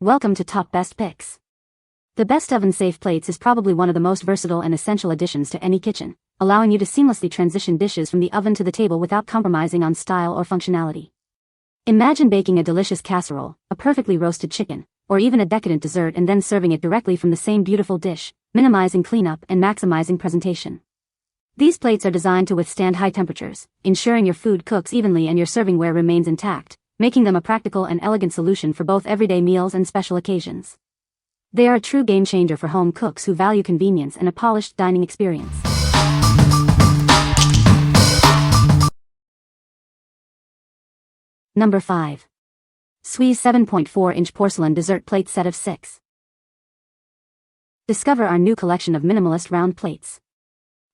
Welcome to Top Best Picks. The best oven-safe plates is probably one of the most versatile and essential additions to any kitchen, allowing you to seamlessly transition dishes from the oven to the table without compromising on style or functionality. Imagine baking a delicious casserole, a perfectly roasted chicken, or even a decadent dessert and then serving it directly from the same beautiful dish, minimizing cleanup and maximizing presentation. These plates are designed to withstand high temperatures, ensuring your food cooks evenly and your servingware remains intact, making them a practical and elegant solution for both everyday meals and special occasions. They are a true game changer for home cooks who value convenience and a polished dining experience. Number 5. Sweese 7.4-inch porcelain dessert plate set of 6. Discover our new collection of minimalist round plates.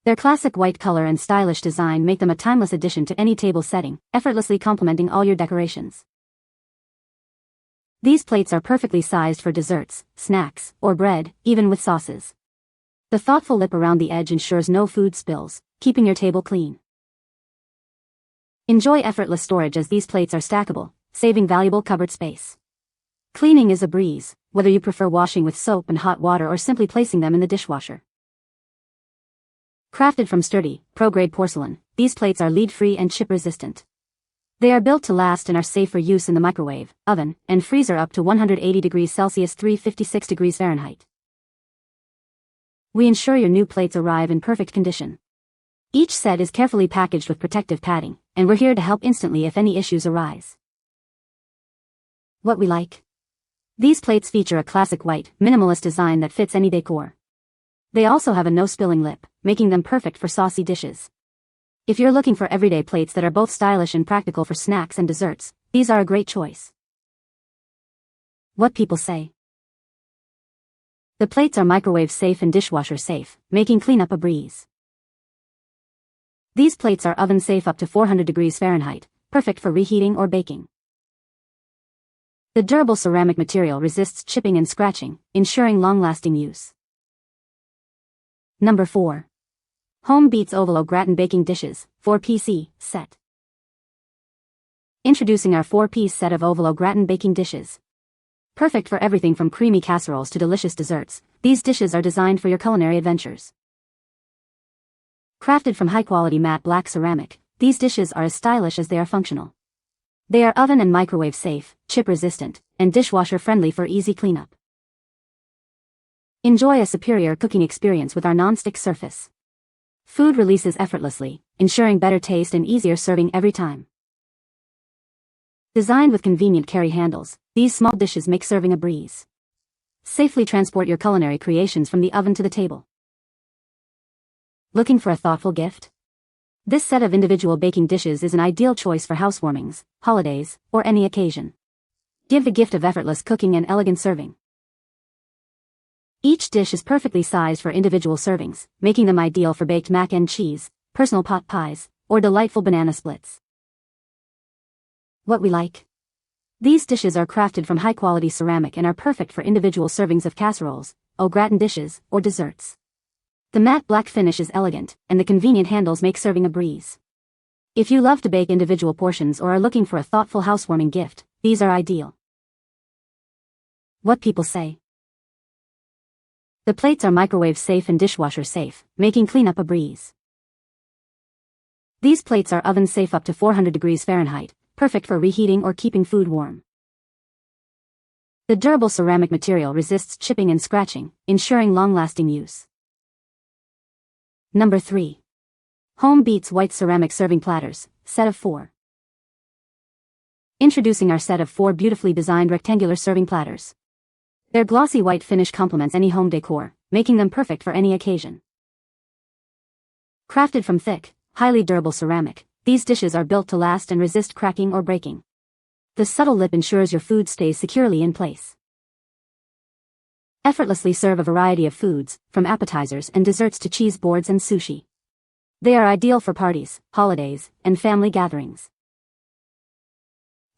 Their classic white color and stylish design make them a timeless addition to any table setting, effortlessly complementing all your decorations. These plates are perfectly sized for desserts, snacks, or bread, even with sauces. The thoughtful lip around the edge ensures no food spills, keeping your table clean. Enjoy effortless storage as these plates are stackable, saving valuable cupboard space. Cleaning is a breeze, whether you prefer washing with soap and hot water or simply placing them in the dishwasher. Crafted from sturdy, pro-grade porcelain, these plates are lead-free and chip-resistant. They are built to last and are safe for use in the microwave, oven, and freezer up to 180 degrees Celsius (356 degrees Fahrenheit). We ensure your new plates arrive in perfect condition. Each set is carefully packaged with protective padding, and we're here to help instantly if any issues arise. What we like? These plates feature a classic white, minimalist design that fits any decor. They also have a no-spilling lip, making them perfect for saucy dishes. If you're looking for everyday plates that are both stylish and practical for snacks and desserts, these are a great choice. What people say. The plates are microwave safe and dishwasher safe, making cleanup a breeze. These plates are oven safe up to 400 degrees Fahrenheit, perfect for reheating or baking. The durable ceramic material resists chipping and scratching, ensuring long-lasting use. Number 4. Home Beets Gratin Baking Dishes, 4-piece set. Introducing our 4-piece set of Gratin baking dishes. Perfect for everything from creamy casseroles to delicious desserts, these dishes are designed for your culinary adventures. Crafted from high-quality matte black ceramic, these dishes are as stylish as they are functional. They are oven and microwave safe, chip-resistant, and dishwasher-friendly for easy cleanup. Enjoy a superior cooking experience with our non-stick surface. Food releases effortlessly, ensuring better taste and easier serving every time. Designed with convenient carry handles, these small dishes make serving a breeze. Safely transport your culinary creations from the oven to the table. Looking for a thoughtful gift? This set of individual baking dishes is an ideal choice for housewarmings, holidays, or any occasion. Give the gift of effortless cooking and elegant serving. Each dish is perfectly sized for individual servings, making them ideal for baked mac and cheese, personal pot pies, or delightful banana splits. What we like? These dishes are crafted from high-quality ceramic and are perfect for individual servings of casseroles, gratin dishes, or desserts. The matte black finish is elegant, and the convenient handles make serving a breeze. If you love to bake individual portions or are looking for a thoughtful housewarming gift, these are ideal. What people say. The plates are microwave safe and dishwasher safe, making cleanup a breeze. These plates are oven safe up to 400 degrees Fahrenheit, perfect for reheating or keeping food warm. The durable ceramic material resists chipping and scratching, ensuring long-lasting use. Number 3. Home Beets White Ceramic Serving Platters, set of 4. Introducing our set of 4 beautifully designed rectangular serving platters. Their glossy white finish complements any home decor, making them perfect for any occasion. Crafted from thick, highly durable ceramic, these dishes are built to last and resist cracking or breaking. The subtle lip ensures your food stays securely in place. Effortlessly serve a variety of foods, from appetizers and desserts to cheese boards and sushi. They are ideal for parties, holidays, and family gatherings.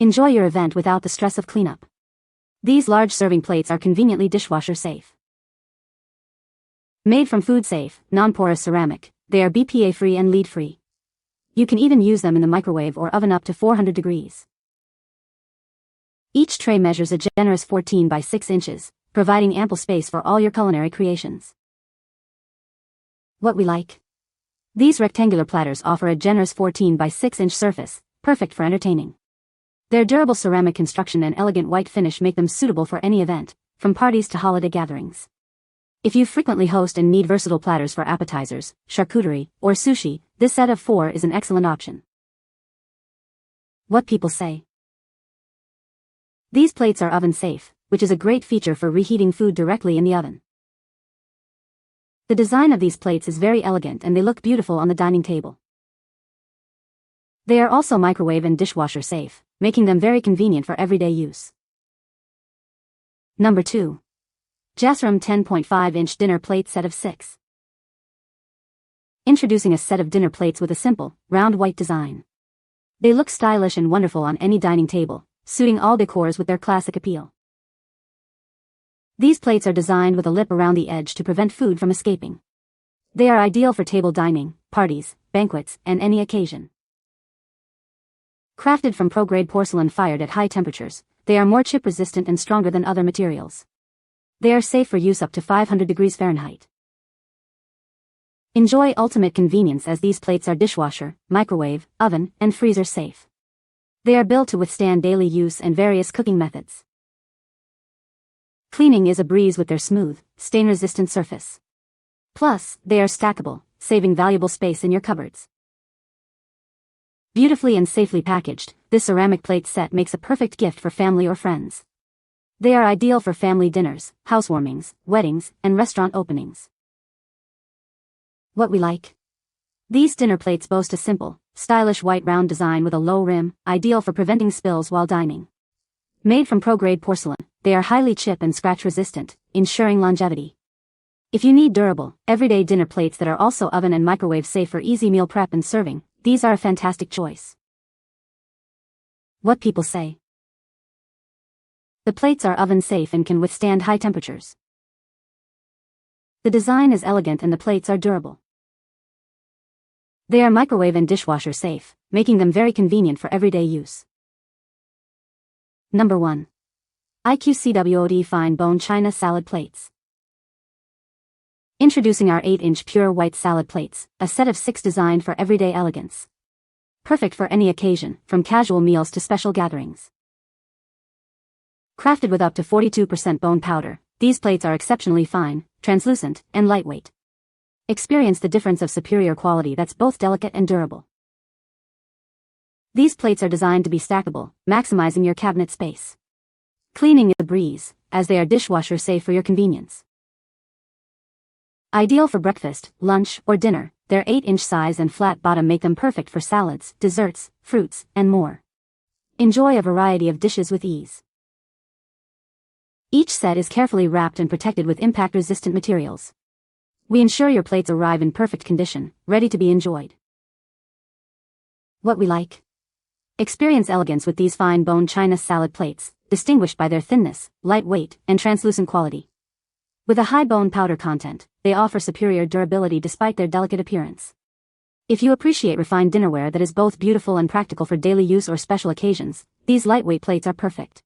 Enjoy your event without the stress of cleanup. These large serving plates are conveniently dishwasher safe. Made from food-safe, non-porous ceramic, they are BPA-free and lead-free. You can even use them in the microwave or oven up to 400 degrees. Each tray measures a generous 14 by 6 inches, providing ample space for all your culinary creations. What we like. These rectangular platters offer a generous 14 by 6 inch surface, perfect for entertaining. Their durable ceramic construction and elegant white finish make them suitable for any event, from parties to holiday gatherings. If you frequently host and need versatile platters for appetizers, charcuterie, or sushi, this set of 4 is an excellent option. What people say. These plates are oven safe, which is a great feature for reheating food directly in the oven. The design of these plates is very elegant and they look beautiful on the dining table. They are also microwave and dishwasher safe, making them very convenient for everyday use. Number 2. Jassceram 10.5-inch dinner plate set of 6. Introducing a set of dinner plates with a simple, round white design. They look stylish and wonderful on any dining table, suiting all decors with their classic appeal. These plates are designed with a lip around the edge to prevent food from escaping. They are ideal for table dining, parties, banquets, and any occasion. Crafted from pro-grade porcelain fired at high temperatures, they are more chip-resistant and stronger than other materials. They are safe for use up to 500 degrees Fahrenheit. Enjoy ultimate convenience as these plates are dishwasher, microwave, oven, and freezer safe. They are built to withstand daily use and various cooking methods. Cleaning is a breeze with their smooth, stain-resistant surface. Plus, they are stackable, saving valuable space in your cupboards. Beautifully and safely packaged, this ceramic plate set makes a perfect gift for family or friends. They are ideal for family dinners, housewarmings, weddings, and restaurant openings. What we like. These dinner plates boast a simple, stylish white round design with a low rim, ideal for preventing spills while dining. Made from pro-grade porcelain, they are highly chip and scratch resistant, ensuring longevity. If you need durable, everyday dinner plates that are also oven and microwave safe for easy meal prep and serving, these are a fantastic choice. What people say. The plates are oven safe and can withstand high temperatures. The design is elegant and the plates are durable. They are microwave and dishwasher safe, making them very convenient for everyday use. Number 1. IQCWOOD Fine Bone China Salad Plates. Introducing our 8-inch pure white salad plates, a set of 6 designed for everyday elegance. Perfect for any occasion, from casual meals to special gatherings. Crafted with up to 42% bone powder, these plates are exceptionally fine, translucent, and lightweight. Experience the difference of superior quality that's both delicate and durable. These plates are designed to be stackable, maximizing your cabinet space. Cleaning is a breeze, as they are dishwasher safe for your convenience. Ideal for breakfast, lunch, or dinner, their 8-inch size and flat bottom make them perfect for salads, desserts, fruits, and more. Enjoy a variety of dishes with ease. Each set is carefully wrapped and protected with impact-resistant materials. We ensure your plates arrive in perfect condition, ready to be enjoyed. What we like. Experience elegance with these fine bone china salad plates, distinguished by their thinness, light weight, and translucent quality. With a high bone powder content, they offer superior durability despite their delicate appearance. If you appreciate refined dinnerware that is both beautiful and practical for daily use or special occasions, these lightweight plates are perfect.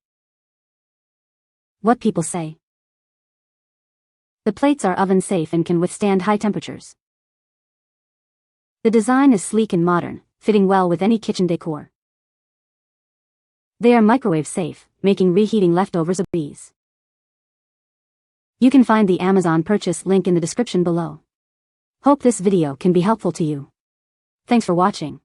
What people say. The plates are oven safe and can withstand high temperatures. The design is sleek and modern, fitting well with any kitchen decor. They are microwave safe, making reheating leftovers a breeze. You can find the Amazon purchase link in the description below. Hope this video can be helpful to you. Thanks for watching.